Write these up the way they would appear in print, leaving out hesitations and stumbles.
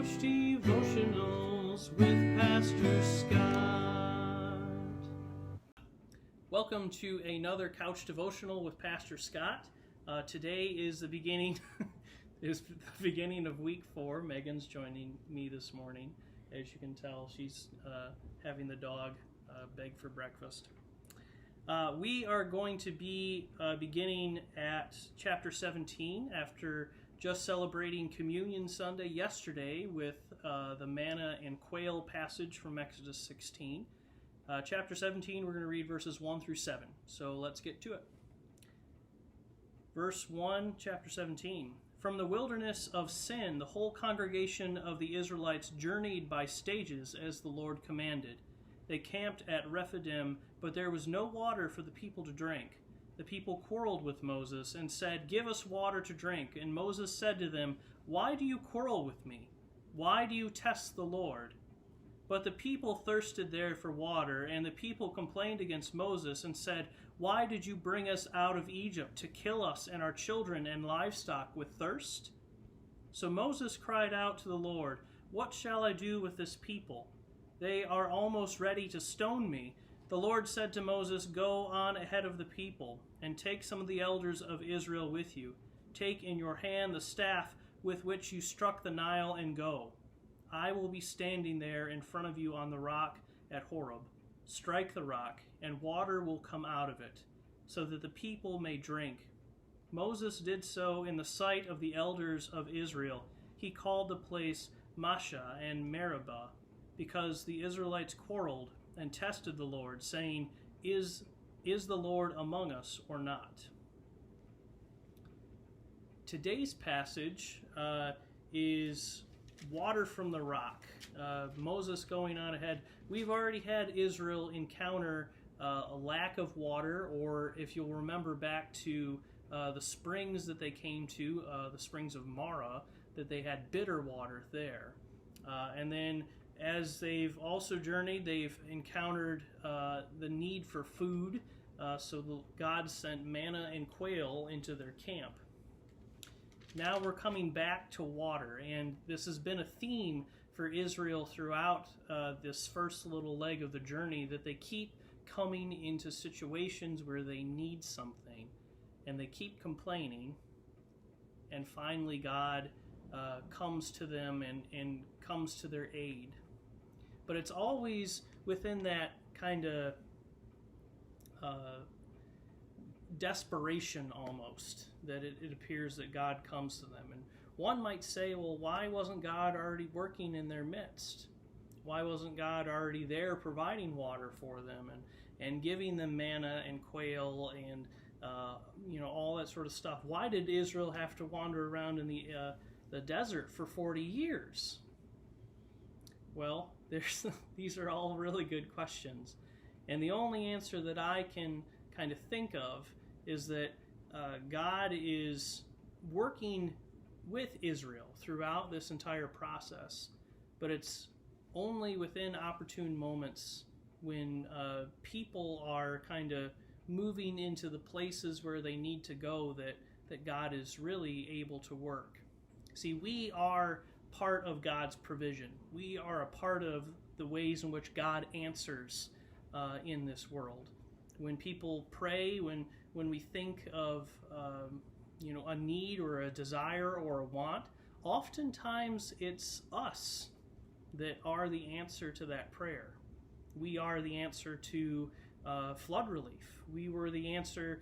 Couch Devotionals with Pastor Scott. Welcome to another Couch Devotional with Pastor Scott. Today is the beginning of week 4. Megan's joining me this morning. As you can tell, she's having the dog beg for breakfast. We are going to be beginning at chapter 17 after just celebrating Communion Sunday yesterday with the manna and quail passage from Exodus 16. Chapter 17, we're going to read verses 1 through 7. So let's get to it. Verse 1, chapter 17. From the wilderness of Sin, the whole congregation of the Israelites journeyed by stages as the Lord commanded. They camped at Rephidim, but there was no water for the people to drink. The people quarreled with Moses and said, "Give us water to drink." And Moses said to them, "Why do you quarrel with me? Why do you test the Lord?" But the people thirsted there for water, and the people complained against Moses and said, "Why did you bring us out of Egypt to kill us and our children and livestock with thirst?" So Moses cried out to the Lord, "What shall I do with this people? They are almost ready to stone me." The Lord said to Moses, "Go on ahead of the people, and take some of the elders of Israel with you. Take in your hand the staff with which you struck the Nile and go. I will be standing there in front of you on the rock at Horeb. Strike the rock, and water will come out of it, so that the people may drink." Moses did so in the sight of the elders of Israel. He called the place Masha and Meribah, because the Israelites quarreled and tested the Lord, saying, Is the Lord among us or not? Today's passage is water from the rock. Moses going on ahead. We've already had Israel encounter a lack of water, or if you'll remember back to the springs that they came to, the springs of Marah, that they had bitter water there. And then as they've also journeyed, they've encountered the need for food, so God sent manna and quail into their camp. Now we're coming back to water, and this has been a theme for Israel throughout this first little leg of the journey, that they keep coming into situations where they need something, and they keep complaining, and finally God comes to them and comes to their aid. But it's always within that kind of desperation almost that it appears that God comes to them. And one might say, well, why wasn't God already working in their midst? Why wasn't God already there providing water for them and giving them manna and quail and all that sort of stuff? Why did Israel have to wander around in the desert for 40 years? Well, these are all really good questions. And the only answer that I can kind of think of is that God is working with Israel throughout this entire process, but it's only within opportune moments when people are kind of moving into the places where they need to go that God is really able to work. See, we are part of God's provision. We are a part of the ways in which God answers in this world. When people pray, when we think of a need or a desire or a want, oftentimes it's us that are the answer to that prayer. We are the answer to flood relief. We were the answer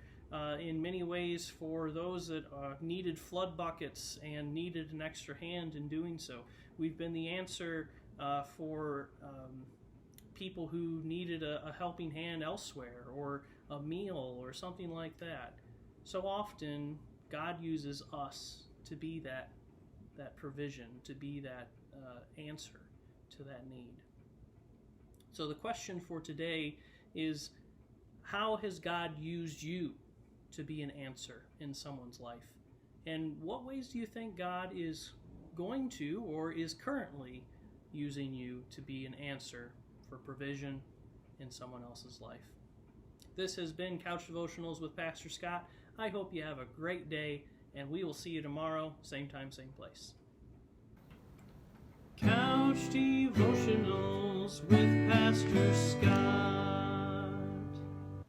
in many ways for those that needed flood buckets and needed an extra hand in doing so. We've been the answer for people who needed a helping hand elsewhere, or a meal or something like that. So often God uses us to be that provision, to be that answer to that need. So the question for today is, how has God used you to be an answer in someone's life? And what ways do you think God is going to or is currently using you to be an answer for provision in someone else's life? This has been Couch Devotionals with Pastor Scott. I hope you have a great day, and we will see you tomorrow, same time, same place. Devotionals with Pastor Scott.